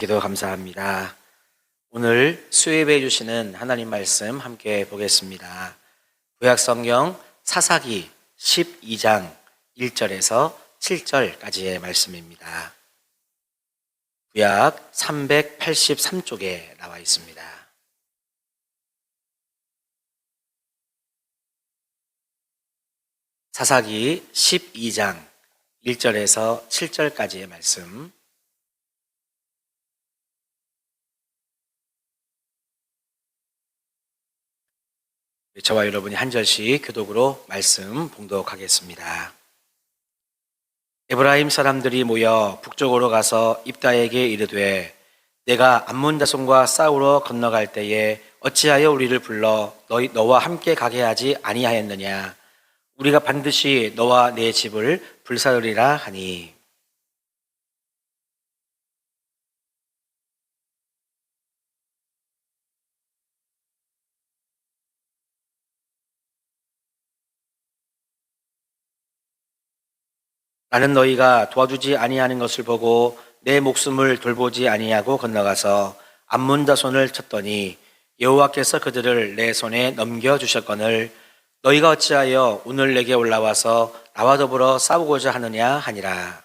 기도 감사합니다. 오늘 수요예배 주시는 하나님 말씀 함께 보겠습니다. 구약성경 사사기 12장 1절에서 7절까지의 말씀입니다. 구약 383쪽에 나와 있습니다. 사사기 12장 1절에서 7절까지의 말씀. 저와 여러분이 한 절씩 교독으로 말씀 봉독하겠습니다. 에브라임 사람들이 모여 북쪽으로 가서 입다에게 이르되 내가 암몬 자손과 싸우러 건너갈 때에 어찌하여 우리를 불러 너와 함께 가게 하지 아니하였느냐. 우리가 반드시 너와 내 집을 불사르리라 하니. 나는 너희가 도와주지 아니하는 것을 보고 내 목숨을 돌보지 아니하고 건너가서 암몬 자손을 쳤더니 여호와께서 그들을 내 손에 넘겨주셨거늘 너희가 어찌하여 오늘 내게 올라와서 나와 더불어 싸우고자 하느냐 하니라.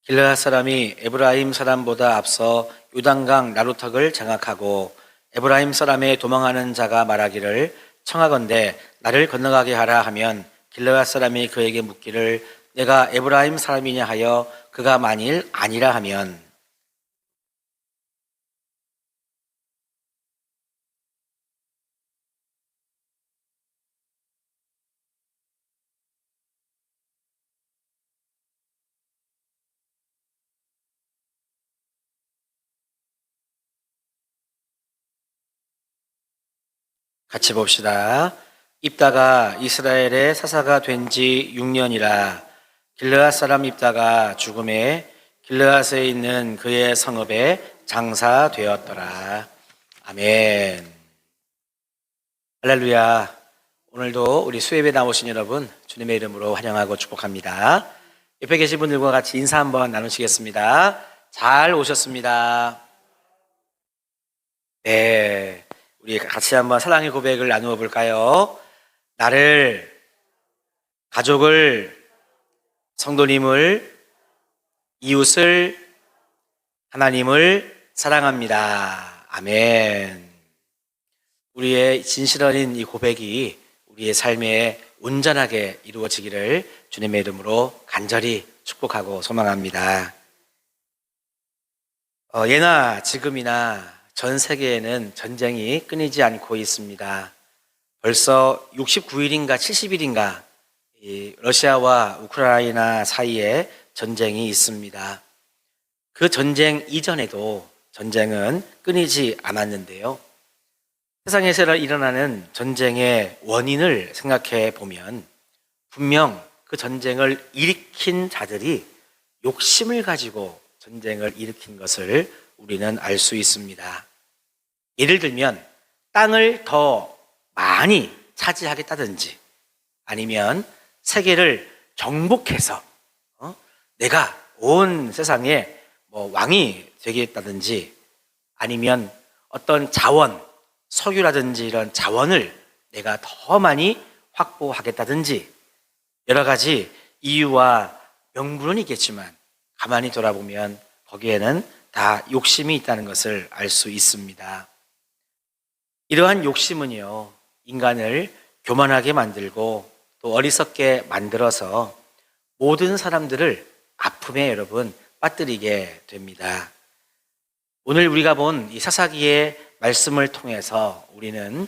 길르앗 사람이 에브라임 사람보다 앞서 요단강 나루턱을 장악하고 에브라임 사람의 도망하는 자가 말하기를 청하건대 나를 건너가게 하라 하면 길르앗 사람이 그에게 묻기를 내가 에브라임 사람이냐 하여 그가 만일 아니라 하면 같이 봅시다. 입다가 이스라엘의 사사가 된 지 6년이라 길르앗 사람 입다가 죽음에 길르앗에 있는 그의 성읍에 장사되었더라. 아멘. 할렐루야. 오늘도 우리 수예배 나오신 여러분 주님의 이름으로 환영하고 축복합니다. 옆에 계신 분들과 같이 인사 한번 나누시겠습니다. 잘 오셨습니다. 네. 우리 같이 한번 사랑의 고백을 나누어 볼까요? 나를, 가족을, 성도님을, 이웃을, 하나님을 사랑합니다. 아멘. 우리의 진실 어린 이 고백이 우리의 삶에 온전하게 이루어지기를 주님의 이름으로 간절히 축복하고 소망합니다. 예나 지금이나 전 세계에는 전쟁이 끊이지 않고 있습니다. 벌써 69일인가 70일인가 러시아와 우크라이나 사이에 전쟁이 있습니다. 그 전쟁 이전에도 전쟁은 끊이지 않았는데요. 세상에서 일어나는 전쟁의 원인을 생각해 보면 분명 그 전쟁을 일으킨 자들이 욕심을 가지고 전쟁을 일으킨 것을 우리는 알 수 있습니다. 예를 들면 땅을 더 많이 차지하겠다든지 아니면 세계를 정복해서 내가 온 세상에 왕이 되겠다든지 아니면 어떤 자원, 석유라든지 이런 자원을 내가 더 많이 확보하겠다든지 여러 가지 이유와 명분은 있겠지만 가만히 돌아보면 거기에는 다 욕심이 있다는 것을 알 수 있습니다. 이러한 욕심은요, 인간을 교만하게 만들고 또 어리석게 만들어서 모든 사람들을 아픔에 여러분 빠뜨리게 됩니다. 오늘 우리가 본 이 사사기의 말씀을 통해서 우리는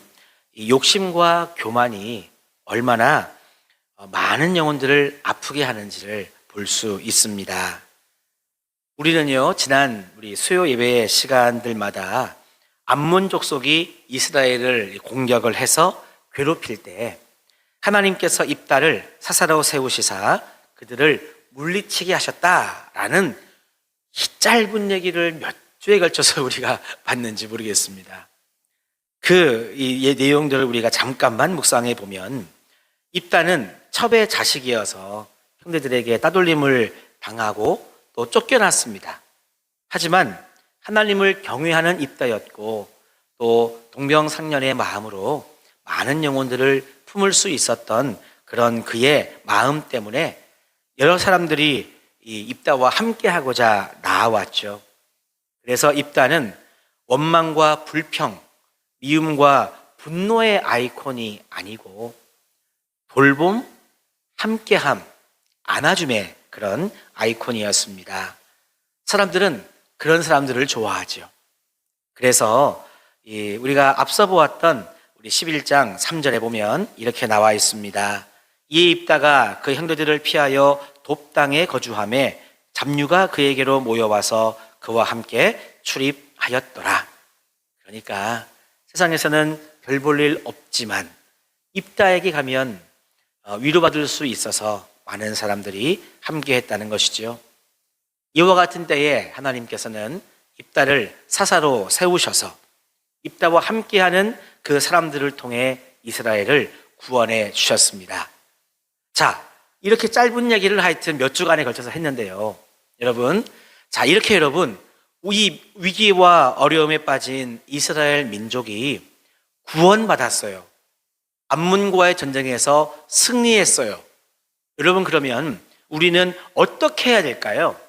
이 욕심과 교만이 얼마나 많은 영혼들을 아프게 하는지를 볼 수 있습니다. 우리는요, 지난 우리 수요 예배의 시간들마다 암몬 족속이 이스라엘을 공격을 해서 괴롭힐 때 하나님께서 입다를 사사로 세우시사 그들을 물리치게 하셨다라는 이 짧은 얘기를 몇 주에 걸쳐서 우리가 봤는지 모르겠습니다. 이 내용들을 우리가 잠깐만 묵상해 보면 입다는 첩의 자식이어서 형제들에게 따돌림을 당하고 또 쫓겨났습니다. 하지만 하나님을 경외하는 입다였고 또 동병상련의 마음으로 많은 영혼들을 품을 수 있었던 그런 그의 마음 때문에 여러 사람들이 이 입다와 함께하고자 나아왔죠. 그래서 입다는 원망과 불평, 미움과 분노의 아이콘이 아니고 돌봄, 함께함, 안아줌의 그런 아이콘이었습니다. 사람들은 그런 사람들을 좋아하죠. 그래서 우리가 앞서 보았던 우리 11장 3절에 보면 이렇게 나와 있습니다. 이에 입다가 그 형제들을 피하여 돕당에 거주하매 잡류가 그에게로 모여와서 그와 함께 출입하였더라. 그러니까 세상에서는 별 볼 일 없지만 입다에게 가면 위로받을 수 있어서 많은 사람들이 함께 했다는 것이죠. 이와 같은 때에 하나님께서는 입다를 사사로 세우셔서 입다와 함께하는 그 사람들을 통해 이스라엘을 구원해 주셨습니다. 자, 이렇게 짧은 얘기를 하여튼 몇 주간에 걸쳐서 했는데요. 여러분, 이 위기와 어려움에 빠진 이스라엘 민족이 구원받았어요. 암몬과의 전쟁에서 승리했어요. 여러분, 그러면 우리는 어떻게 해야 될까요?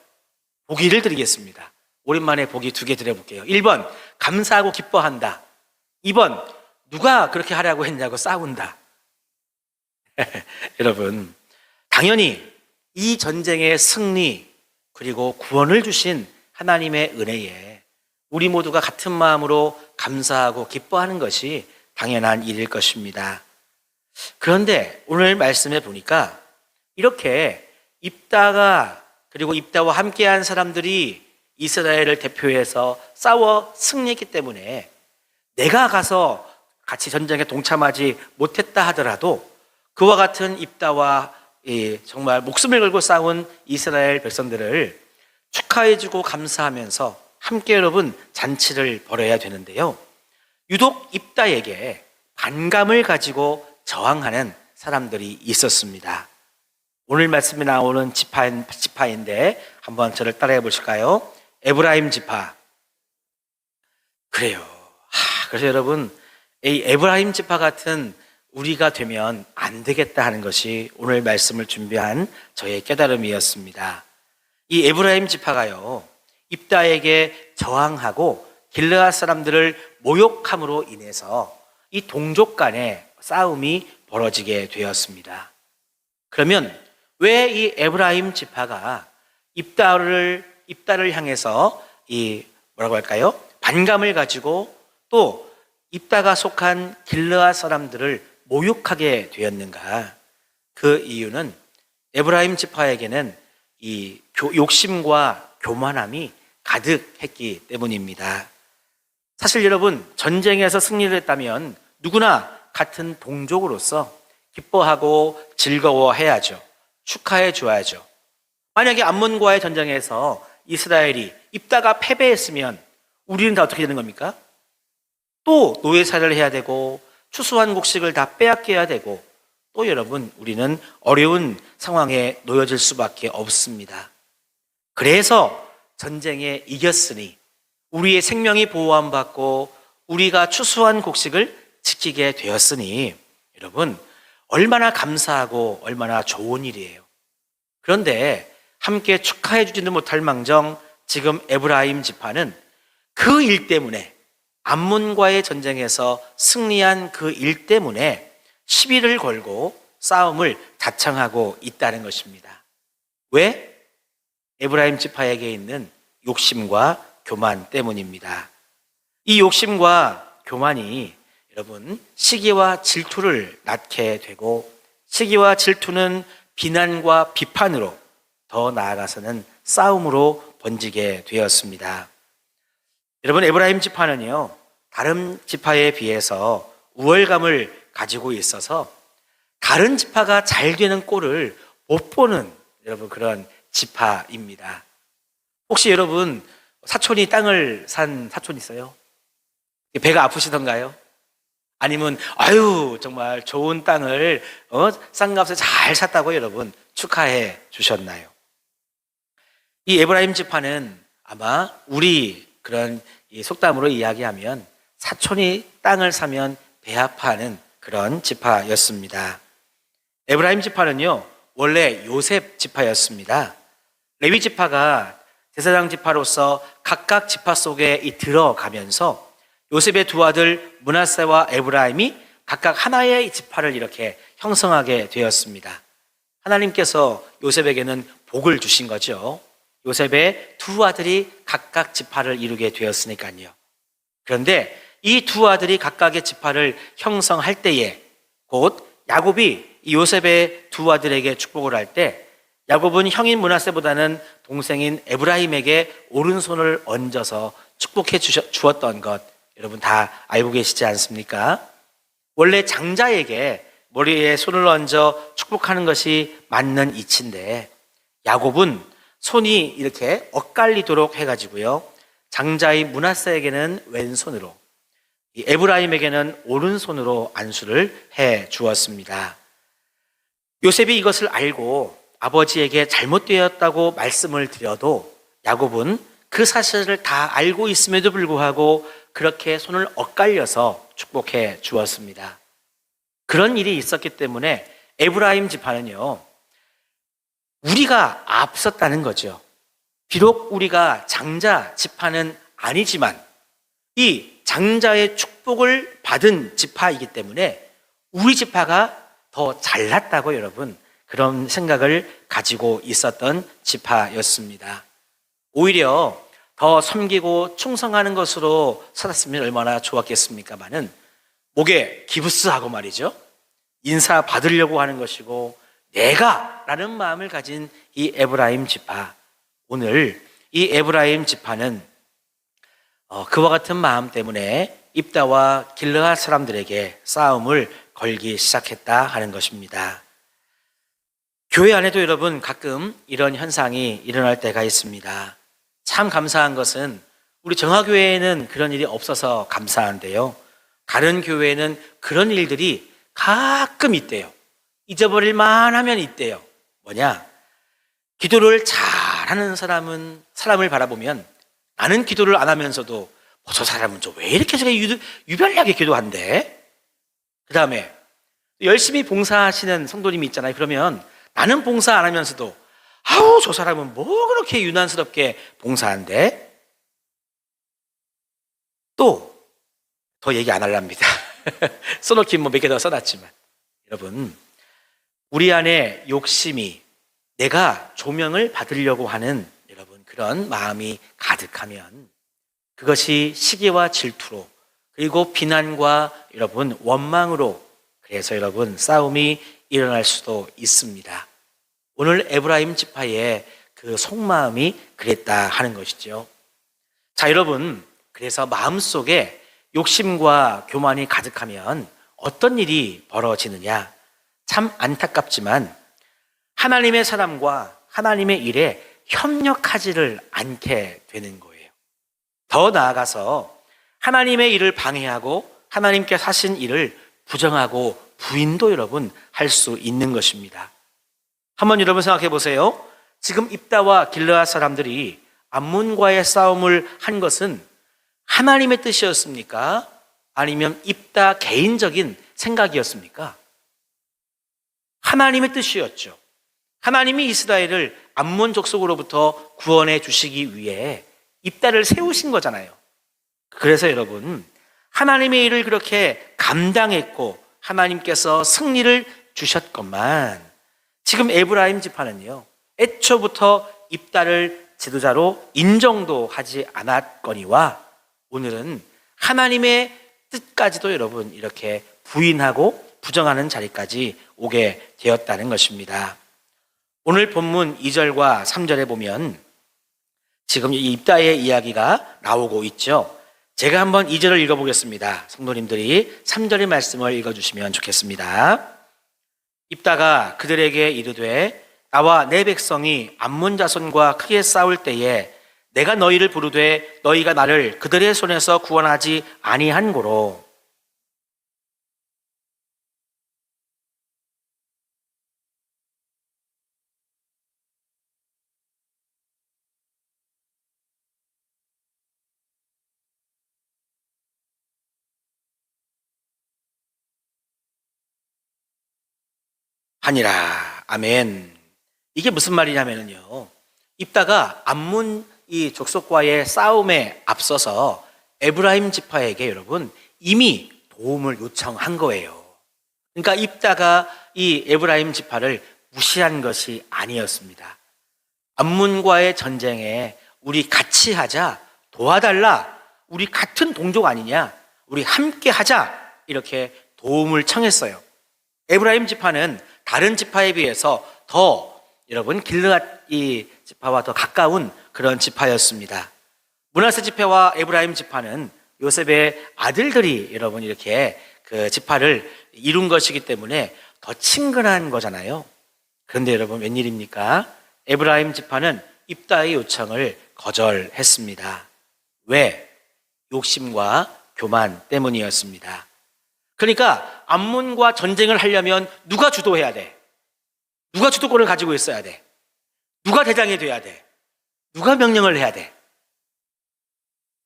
보기를 드리겠습니다. 오랜만에 보기 2개 드려볼게요. 1번, 감사하고 기뻐한다. 2번, 누가 그렇게 하라고 했냐고 싸운다. 여러분, 당연히 이 전쟁의 승리 그리고 구원을 주신 하나님의 은혜에 우리 모두가 같은 마음으로 감사하고 기뻐하는 것이 당연한 일일 것입니다. 그런데 오늘 말씀에 보니까 이렇게 입다가 그리고 입다와 함께한 사람들이 이스라엘을 대표해서 싸워 승리했기 때문에 내가 가서 같이 전쟁에 동참하지 못했다 하더라도 그와 같은 입다와 정말 목숨을 걸고 싸운 이스라엘 백성들을 축하해주고 감사하면서 함께 여러분 잔치를 벌여야 되는데요. 유독 입다에게 반감을 가지고 저항하는 사람들이 있었습니다. 오늘 말씀에 나오는 지파인데 한번 저를 따라해 보실까요? 에브라임 지파. 그래요. 그래서 여러분, 이 에브라임 지파 같은 우리가 되면 안 되겠다 하는 것이 오늘 말씀을 준비한 저의 깨달음이었습니다. 이 에브라임 지파가요, 입다에게 저항하고 길르앗 사람들을 모욕함으로 인해서 이 동족 간의 싸움이 벌어지게 되었습니다. 그러면 왜 이 에브라임 지파가 입다를 향해서 반감을 가지고 또 입다가 속한 길르앗 사람들을 모욕하게 되었는가? 그 이유는 에브라임 지파에게는 이 욕심과 교만함이 가득했기 때문입니다. 사실 여러분, 전쟁에서 승리를 했다면 누구나 같은 동족으로서 기뻐하고 즐거워해야죠. 축하해 줘야죠. 만약에 암몬과의 전쟁에서 이스라엘이 입다가 패배했으면 우리는 다 어떻게 되는 겁니까? 또 노예살이를 해야 되고 추수한 곡식을 다 빼앗겨야 되고 또 여러분, 우리는 어려운 상황에 놓여질 수밖에 없습니다. 그래서 전쟁에 이겼으니 우리의 생명이 보호받고 우리가 추수한 곡식을 지키게 되었으니 여러분, 얼마나 감사하고 얼마나 좋은 일이에요. 그런데 함께 축하해 주지는 못할 망정 지금 에브라임 지파는 그 일 때문에 암몬과의 전쟁에서 승리한 그 일 때문에 시비를 걸고 싸움을 자청하고 있다는 것입니다. 왜? 에브라임 지파에게 있는 욕심과 교만 때문입니다. 이 욕심과 교만이 여러분, 시기와 질투를 낳게 되고 시기와 질투는 비난과 비판으로 더 나아가서는 싸움으로 번지게 되었습니다. 여러분, 에브라임 지파는요, 다른 지파에 비해서 우월감을 가지고 있어서 다른 지파가 잘 되는 꼴을 못 보는 여러분 그런 지파입니다. 혹시 여러분 사촌이 땅을 산 사촌 있어요? 배가 아프시던가요? 아니면 아유 정말 좋은 땅을 싼 값에 잘 샀다고 여러분 축하해 주셨나요? 이 에브라임 지파는 아마 우리 그런 이 속담으로 이야기하면 사촌이 땅을 사면 배 아파하는 그런 지파였습니다. 에브라임 지파는요 원래 요셉 지파였습니다. 레위 지파가 제사장 지파로서 각각 지파 속에 들어가면서 요셉의 두 아들 므낫세와 에브라임이 각각 하나의 지파를 이렇게 형성하게 되었습니다. 하나님께서 요셉에게는 복을 주신 거죠. 요셉의 두 아들이 각각 지파를 이루게 되었으니까요. 그런데 이 두 아들이 각각의 지파를 형성할 때에 곧 야곱이 이 요셉의 두 아들에게 축복을 할 때 야곱은 형인 므낫세보다는 동생인 에브라임에게 오른손을 얹어서 축복해 주었던 것 여러분 다 알고 계시지 않습니까? 원래 장자에게 머리에 손을 얹어 축복하는 것이 맞는 이치인데 야곱은 손이 이렇게 엇갈리도록 해가지고요 장자인 므낫세에게는 왼손으로 이 에브라임에게는 오른손으로 안수를 해 주었습니다. 요셉이 이것을 알고 아버지에게 잘못되었다고 말씀을 드려도 야곱은 그 사실을 다 알고 있음에도 불구하고 그렇게 손을 엇갈려서 축복해 주었습니다. 그런 일이 있었기 때문에 에브라임 지파는요 우리가 앞섰다는 거죠. 비록 우리가 장자 지파는 아니지만 이 장자의 축복을 받은 지파이기 때문에 우리 지파가 더 잘났다고 여러분 그런 생각을 가지고 있었던 지파였습니다. 오히려 더 섬기고 충성하는 것으로 살았으면 얼마나 좋았겠습니까마는 목에 기부스하고 말이죠 인사 받으려고 하는 것이고 내가 라는 마음을 가진 이 에브라임 지파, 오늘 이 에브라임 지파는 그와 같은 마음 때문에 입다와 길르앗 사람들에게 싸움을 걸기 시작했다 하는 것입니다. 교회 안에도 여러분 가끔 이런 현상이 일어날 때가 있습니다. 참 감사한 것은 우리 정화교회에는 그런 일이 없어서 감사한데요 다른 교회에는 그런 일들이 가끔 있대요. 잊어버릴만 하면 있대요. 뭐냐? 기도를 잘하는 사람은 사람을 바라보면 나는 기도를 안 하면서도 저 사람은 왜 이렇게 저게 유별나게 기도한대? 그 다음에 열심히 봉사하시는 성도님이 있잖아요. 그러면 나는 봉사 안 하면서도 아우 저 사람은 뭐 그렇게 유난스럽게 봉사한대? 또 더 얘기 안 하랍니다. 써놓긴 몇 개 더 써놨지만 여러분 우리 안에 욕심이 내가 조명을 받으려고 하는 여러분 그런 마음이 가득하면 그것이 시기와 질투로 그리고 비난과 여러분 원망으로 그래서 여러분 싸움이 일어날 수도 있습니다. 오늘 에브라임 지파의 그 속마음이 그랬다 하는 것이죠. 자 여러분 그래서 마음속에 욕심과 교만이 가득하면 어떤 일이 벌어지느냐? 참 안타깝지만 하나님의 사람과 하나님의 일에 협력하지를 않게 되는 거예요. 더 나아가서 하나님의 일을 방해하고 하나님께서 하신 일을 부정하고 부인도 여러분 할 수 있는 것입니다. 한번 여러분 생각해 보세요. 지금 입다와 길르앗 사람들이 암몬과의 싸움을 한 것은 하나님의 뜻이었습니까? 아니면 입다 개인적인 생각이었습니까? 하나님의 뜻이었죠. 하나님이 이스라엘을 암몬 족속으로부터 구원해 주시기 위해 입다를 세우신 거잖아요. 그래서 여러분 하나님의 일을 그렇게 감당했고 하나님께서 승리를 주셨건만 지금 에브라임 지파는요 애초부터 입다를 지도자로 인정도 하지 않았거니와 오늘은 하나님의 뜻까지도 여러분 이렇게 부인하고 부정하는 자리까지 오게 되었다는 것입니다. 오늘 본문 2절과 3절에 보면 지금 이 입다의 이야기가 나오고 있죠. 제가 한번 2절을 읽어보겠습니다. 성도님들이 3절의 말씀을 읽어주시면 좋겠습니다. 입다가 그들에게 이르되 나와 내 백성이 암몬 자손과 크게 싸울 때에 내가 너희를 부르되 너희가 나를 그들의 손에서 구원하지 아니한 고로 하니라. 아멘. 이게 무슨 말이냐면요. 입다가 암몬 이 족속과의 싸움에 앞서서 에브라임 지파에게 여러분 이미 도움을 요청한 거예요. 그러니까 입다가 이 에브라임 지파를 무시한 것이 아니었습니다. 암몬과의 전쟁에 우리 같이 하자, 도와달라, 우리 같은 동족 아니냐, 우리 함께 하자, 이렇게 도움을 청했어요. 에브라임 지파는 다른 지파에 비해서 더 여러분 길르앗 이 지파와 더 가까운 그런 지파였습니다. 므낫세 지파와 에브라임 지파는 요셉의 아들들이 여러분 이렇게 그 지파를 이룬 것이기 때문에 더 친근한 거잖아요. 그런데 여러분 웬일입니까? 에브라임 지파는 입다의 요청을 거절했습니다. 왜? 욕심과 교만 때문이었습니다. 그러니까 암몬과 전쟁을 하려면 누가 주도해야 돼? 누가 주도권을 가지고 있어야 돼? 누가 대장이 돼야 돼? 누가 명령을 해야 돼?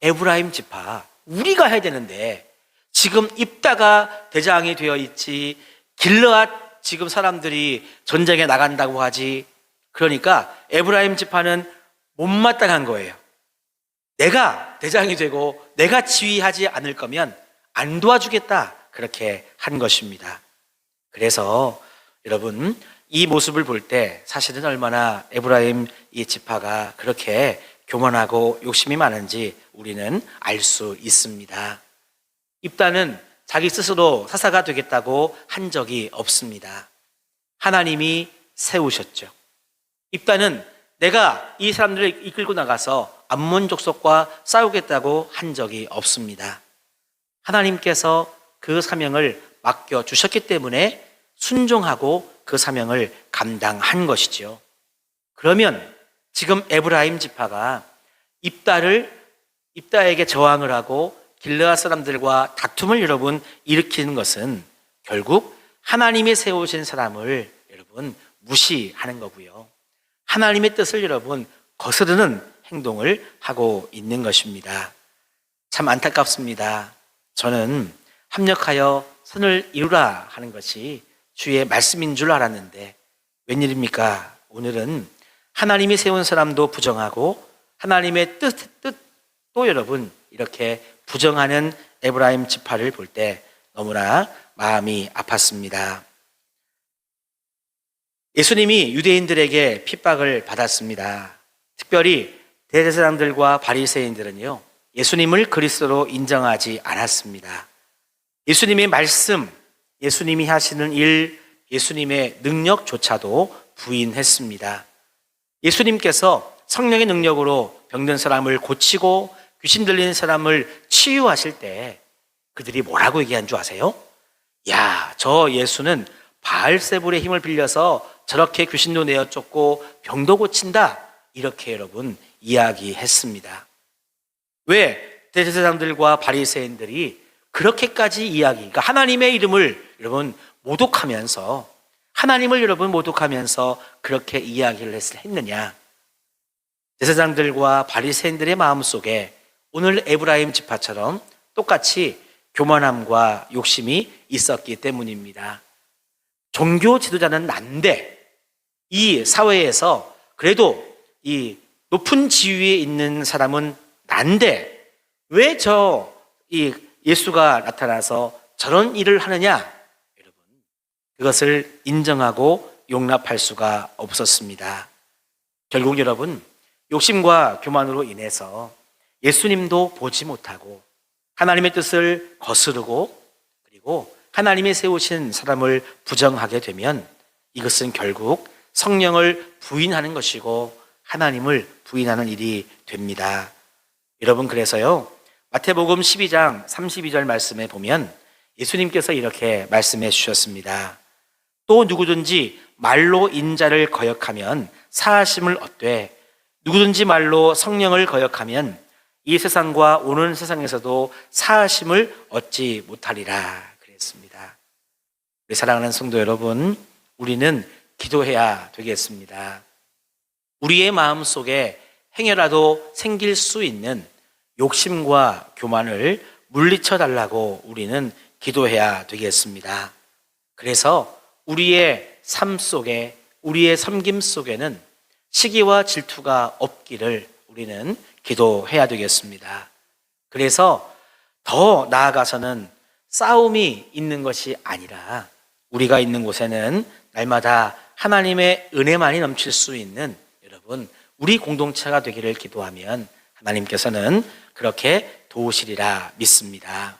에브라임 지파, 우리가 해야 되는데 지금 입다가 대장이 되어 있지, 길르앗 지금 사람들이 전쟁에 나간다고 하지. 그러니까 에브라임 지파는 못마땅한 거예요. 내가 대장이 되고 내가 지휘하지 않을 거면 안 도와주겠다, 그렇게 한 것입니다. 그래서 여러분 이 모습을 볼 때 사실은 얼마나 에브라임 이 지파가 그렇게 교만하고 욕심이 많은지 우리는 알 수 있습니다. 입다는 자기 스스로 사사가 되겠다고 한 적이 없습니다. 하나님이 세우셨죠. 입다는 내가 이 사람들을 이끌고 나가서 암몬 족속과 싸우겠다고 한 적이 없습니다. 하나님께서 그 사명을 맡겨주셨기 때문에 순종하고 그 사명을 감당한 것이죠. 그러면 지금 에브라임 지파가 입다에게 저항을 하고 길르앗 사람들과 다툼을 여러분 일으키는 것은 결국 하나님이 세우신 사람을 여러분 무시하는 거고요. 하나님의 뜻을 여러분 거스르는 행동을 하고 있는 것입니다. 참 안타깝습니다. 저는 합력하여 선을 이루라 하는 것이 주의 말씀인 줄 알았는데 웬일입니까? 오늘은 하나님이 세운 사람도 부정하고 하나님의 뜻도 여러분 이렇게 부정하는 에브라임 지파를 볼 때 너무나 마음이 아팠습니다. 예수님이 유대인들에게 핍박을 받았습니다. 특별히 대제사장들과 바리새인들은요, 예수님을 그리스도로 인정하지 않았습니다. 예수님의 말씀, 예수님이 하시는 일, 예수님의 능력조차도 부인했습니다. 예수님께서 성령의 능력으로 병든 사람을 고치고 귀신 들리는 사람을 치유하실 때 그들이 뭐라고 얘기한 줄 아세요? 야, 저 예수는 바알세불의 힘을 빌려서 저렇게 귀신도 내어 쫓고 병도 고친다, 이렇게 여러분 이야기했습니다. 왜 대제사장들과 바리새인들이 그렇게까지 그러니까 하나님의 이름을 여러분 모독하면서 하나님을 여러분 모독하면서 그렇게 이야기를 했느냐? 제사장들과 바리새인들의 마음속에 오늘 에브라임 지파처럼 똑같이 교만함과 욕심이 있었기 때문입니다. 종교 지도자는 난데 이 사회에서 그래도 이 높은 지위에 있는 사람은 난데 왜 이 예수가 나타나서 저런 일을 하느냐? 여러분, 그것을 인정하고 용납할 수가 없었습니다. 결국 여러분, 욕심과 교만으로 인해서 예수님도 보지 못하고 하나님의 뜻을 거스르고 그리고 하나님이 세우신 사람을 부정하게 되면 이것은 결국 성령을 부인하는 것이고 하나님을 부인하는 일이 됩니다. 여러분, 그래서요, 마태복음 12장 32절 말씀에 보면 예수님께서 이렇게 말씀해 주셨습니다. 또 누구든지 말로 인자를 거역하면 사하심을 얻되 누구든지 말로 성령을 거역하면 이 세상과 오는 세상에서도 사하심을 얻지 못하리라 그랬습니다. 우리 사랑하는 성도 여러분, 우리는 기도해야 되겠습니다. 우리의 마음속에 행여라도 생길 수 있는 욕심과 교만을 물리쳐 달라고 우리는 기도해야 되겠습니다. 그래서 우리의 삶 속에, 우리의 섬김 속에는 시기와 질투가 없기를 우리는 기도해야 되겠습니다. 그래서 더 나아가서는 싸움이 있는 것이 아니라 우리가 있는 곳에는 날마다 하나님의 은혜만이 넘칠 수 있는 여러분, 우리 공동체가 되기를 기도하면 하나님께서는 그렇게 도우시리라 믿습니다.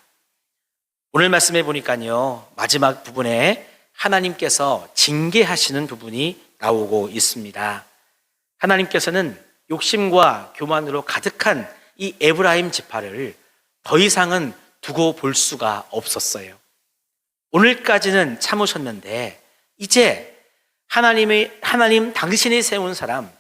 오늘 말씀해 보니까요, 마지막 부분에 하나님께서 징계하시는 부분이 나오고 있습니다. 하나님께서는 욕심과 교만으로 가득한 이 에브라임 지파를 더 이상은 두고 볼 수가 없었어요. 오늘까지는 참으셨는데 이제 하나님 당신이 세운 사람,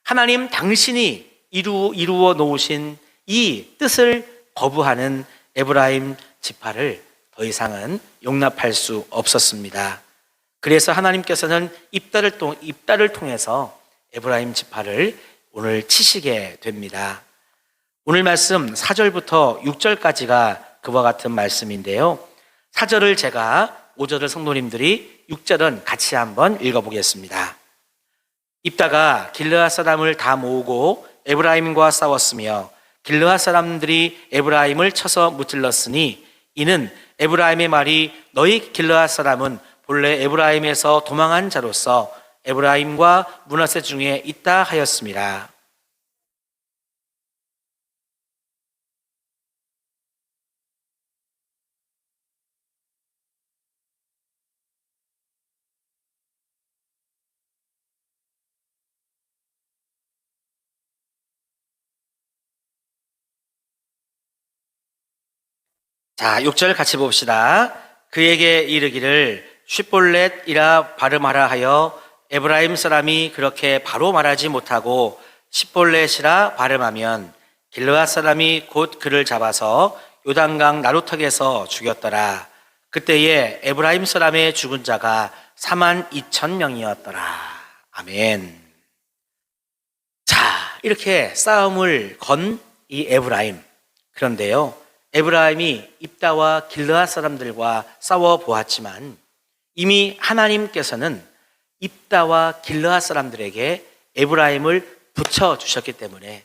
하나님 당신이 이루어 놓으신 이 뜻을 거부하는 에브라임 지파를 더 이상은 용납할 수 없었습니다. 그래서 하나님께서는 입다를 통해서 에브라임 지파를 오늘 치시게 됩니다. 오늘 말씀 4절부터 6절까지가 그와 같은 말씀인데요. 4절을 제가 5절을 성도님들이 6절은 같이 한번 읽어보겠습니다. 입다가 길르앗 사람을 다 모으고 에브라임과 싸웠으며 길르앗 사람들이 에브라임을 쳐서 무찔렀으니 이는 에브라임의 말이 너희 길르앗 사람은 본래 에브라임에서 도망한 자로서 에브라임과 므낫세 중에 있다 하였습니다. 자, 6절 같이 봅시다. 그에게 이르기를 쉿볼렛이라 발음하라 하여 에브라임 사람이 그렇게 바로 말하지 못하고 쉿볼렛이라 발음하면 길르앗 사람이 곧 그를 잡아서 요단강 나루턱에서 죽였더라. 그때에 에브라임 사람의 죽은 자가 42,000명이었더라. 아멘. 자, 이렇게 싸움을 건 이 에브라임. 그런데요, 에브라임이 입다와 길르앗 사람들과 싸워 보았지만 이미 하나님께서는 입다와 길르앗 사람들에게 에브라임을 붙여주셨기 때문에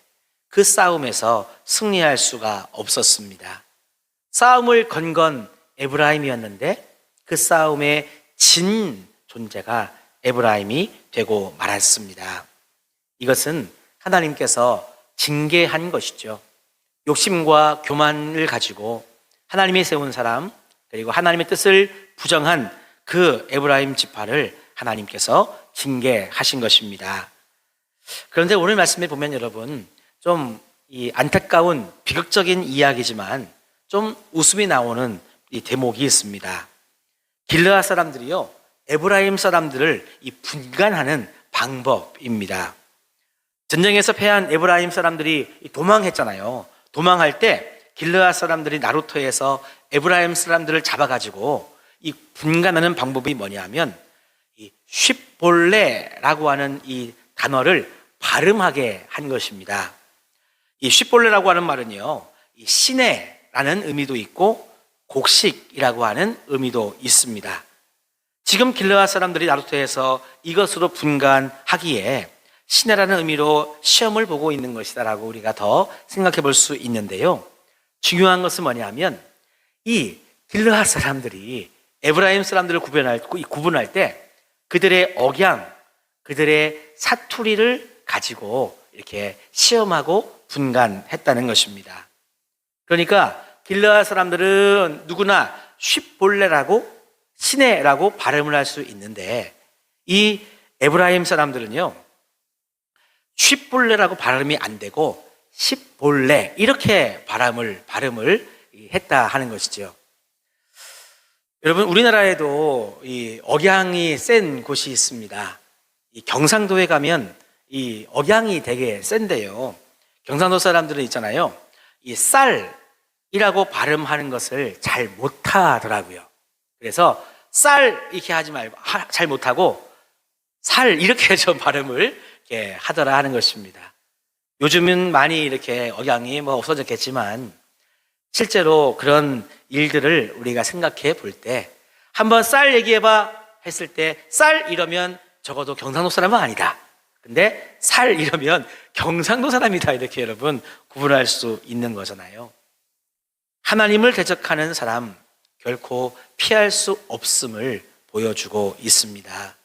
그 싸움에서 승리할 수가 없었습니다. 싸움을 건 건 에브라임이었는데 그 싸움에 진 존재가 에브라임이 되고 말았습니다. 이것은 하나님께서 징계한 것이죠. 욕심과 교만을 가지고 하나님이 세운 사람, 그리고 하나님의 뜻을 부정한 그 에브라임 지파를 하나님께서 징계하신 것입니다. 그런데 오늘 말씀에 보면 여러분, 좀 이 안타까운 비극적인 이야기지만 좀 웃음이 나오는 이 대목이 있습니다. 길르앗 사람들이요, 에브라임 사람들을 이 분간하는 방법입니다. 전쟁에서 패한 에브라임 사람들이 도망했잖아요. 도망할 때 길르앗 사람들이 나루터에서 에브라임 사람들을 잡아가지고 이 분간하는 방법이 뭐냐면 이 쉿볼레라고 하는 이 단어를 발음하게 한 것입니다. 이 쉿볼레라고 하는 말은요, 이 시내라는 의미도 있고 곡식이라고 하는 의미도 있습니다. 지금 길르앗 사람들이 나루터에서 이것으로 분간하기에 시내라는 의미로 시험을 보고 있는 것이다라고 우리가 더 생각해 볼 수 있는데요. 중요한 것은 뭐냐면 이 길르앗 사람들이 에브라임 사람들을 구분할 때 그들의 억양, 그들의 사투리를 가지고 이렇게 시험하고 분간했다는 것입니다. 그러니까 길르앗 사람들은 누구나 쉿볼레라고 시내라고 발음을 할 수 있는데 이 에브라임 사람들은요, 쉿볼레라고 발음이 안 되고 쉿볼레 이렇게 발음을 했다 하는 것이죠. 여러분, 우리나라에도 이 억양이 센 곳이 있습니다. 이 경상도에 가면 이 억양이 되게 센데요. 경상도 사람들은 있잖아요. 이 쌀이라고 발음하는 것을 잘 못하더라고요. 그래서 쌀 이렇게 하지 말고 잘 못하고 살 이렇게 좀 발음을 이렇게 하더라 하는 것입니다. 요즘은 많이 이렇게 억양이 없어졌겠지만 실제로 그런 일들을 우리가 생각해 볼 때 한번 쌀 얘기해봐 했을 때 쌀 이러면 적어도 경상도 사람은 아니다. 근데 살 이러면 경상도 사람이다. 이렇게 여러분 구분할 수 있는 거잖아요. 하나님을 대적하는 사람 결코 피할 수 없음을 보여주고 있습니다.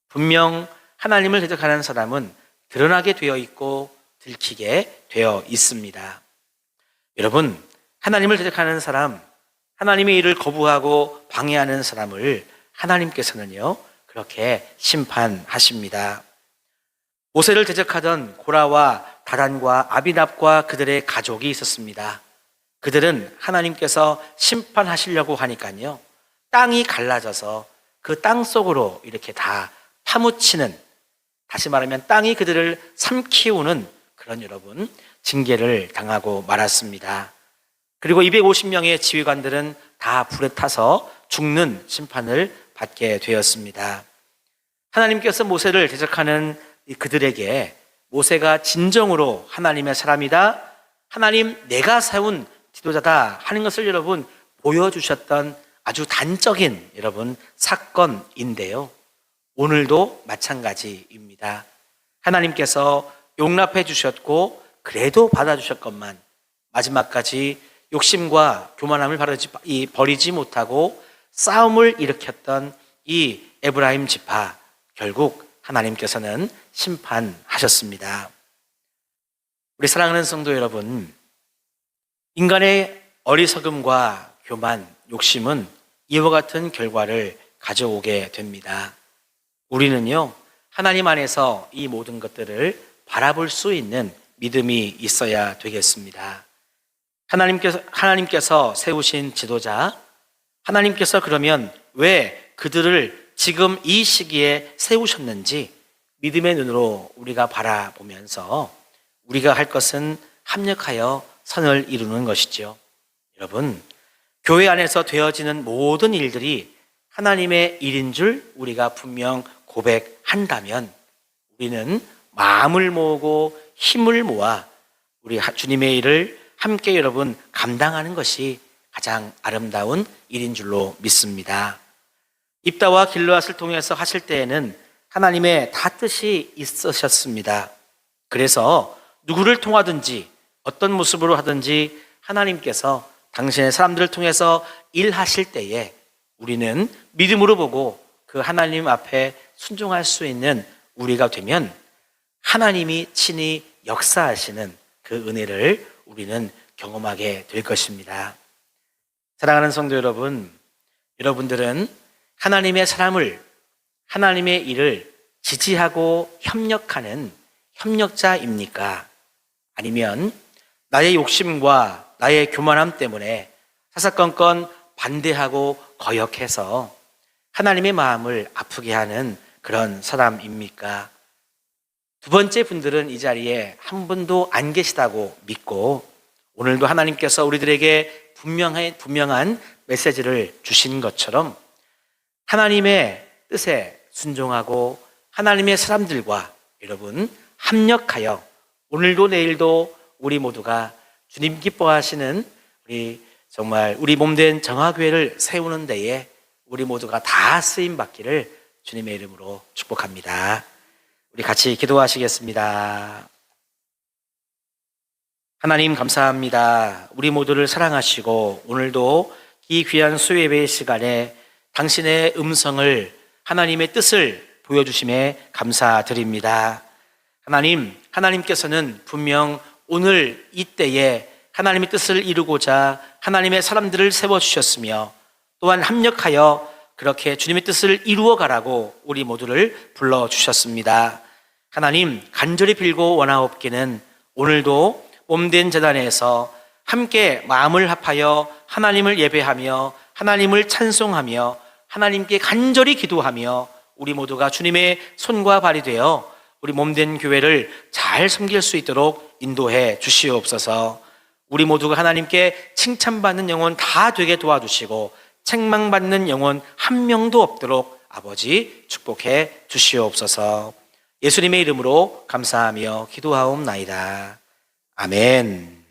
분명 하나님을 대적하는 사람은 드러나게 되어 있고 들키게 되어 있습니다. 여러분, 하나님을 대적하는 사람, 하나님의 일을 거부하고 방해하는 사람을 하나님께서는요, 그렇게 심판하십니다. 모세를 대적하던 고라와 다단과 아비납과 그들의 가족이 있었습니다. 그들은 하나님께서 심판하시려고 하니까요, 땅이 갈라져서 그 땅 속으로 이렇게 다 파묻히는, 다시 말하면 땅이 그들을 삼키우는 그런 여러분 징계를 당하고 말았습니다. 그리고 250명의 지휘관들은 다 불에 타서 죽는 심판을 받게 되었습니다. 하나님께서 모세를 대적하는 그들에게 모세가 진정으로 하나님의 사람이다, 하나님 내가 세운 지도자다 하는 것을 여러분 보여주셨던 아주 단적인 여러분 사건인데요. 오늘도 마찬가지입니다. 하나님께서 용납해 주셨고 그래도 받아주셨건만 마지막까지 욕심과 교만함을 버리지 못하고 싸움을 일으켰던 이 에브라임 지파, 결국 하나님께서는 심판하셨습니다. 우리 사랑하는 성도 여러분, 인간의 어리석음과 교만, 욕심은 이와 같은 결과를 가져오게 됩니다. 우리는요, 하나님 안에서 이 모든 것들을 바라볼 수 있는 믿음이 있어야 되겠습니다. 하나님께서 세우신 지도자, 하나님께서 그러면 왜 그들을 지금 이 시기에 세우셨는지 믿음의 눈으로 우리가 바라보면서 우리가 할 것은 합력하여 선을 이루는 것이죠. 여러분, 교회 안에서 되어지는 모든 일들이 하나님의 일인 줄 우리가 분명 고백한다면 우리는 마음을 모으고 힘을 모아 우리 주님의 일을 함께 여러분 감당하는 것이 가장 아름다운 일인 줄로 믿습니다. 입다와 길르앗을 통해서 하실 때에는 하나님의 다 뜻이 있으셨습니다. 그래서 누구를 통하든지 어떤 모습으로 하든지 하나님께서 당신의 사람들을 통해서 일하실 때에 우리는 믿음으로 보고 그 하나님 앞에 순종할 수 있는 우리가 되면 하나님이 친히 역사하시는 그 은혜를 우리는 경험하게 될 것입니다. 사랑하는 성도 여러분, 여러분들은 하나님의 사람을, 하나님의 일을 지지하고 협력하는 협력자입니까? 아니면 나의 욕심과 나의 교만함 때문에 사사건건 반대하고 거역해서 하나님의 마음을 아프게 하는 그런 사람입니까? 두 번째 분들은 이 자리에 한 분도 안 계시다고 믿고 오늘도 하나님께서 우리들에게 분명한 메시지를 주신 것처럼 하나님의 뜻에 순종하고 하나님의 사람들과 여러분 합력하여 오늘도 내일도 우리 모두가 주님 기뻐하시는 우리 몸된 정화교회를 세우는 데에 우리 모두가 다 쓰임 받기를 주님의 이름으로 축복합니다. 우리 같이 기도하시겠습니다. 하나님 감사합니다. 우리 모두를 사랑하시고 오늘도 이 귀한 수요예배 시간에 당신의 음성을, 하나님의 뜻을 보여주심에 감사드립니다. 하나님께서는 분명 오늘 이때에 하나님의 뜻을 이루고자 하나님의 사람들을 세워주셨으며 또한 합력하여 그렇게 주님의 뜻을 이루어가라고 우리 모두를 불러주셨습니다. 하나님, 간절히 빌고 원하옵기는 오늘도 몸된 제단에서 함께 마음을 합하여 하나님을 예배하며 하나님을 찬송하며 하나님께 간절히 기도하며 우리 모두가 주님의 손과 발이 되어 우리 몸된 교회를 잘 섬길 수 있도록 인도해 주시옵소서. 우리 모두가 하나님께 칭찬받는 영혼 다 되게 도와주시고 책망받는 영혼 한 명도 없도록 아버지 축복해 주시옵소서. 예수님의 이름으로 감사하며 기도하옵나이다. 아멘.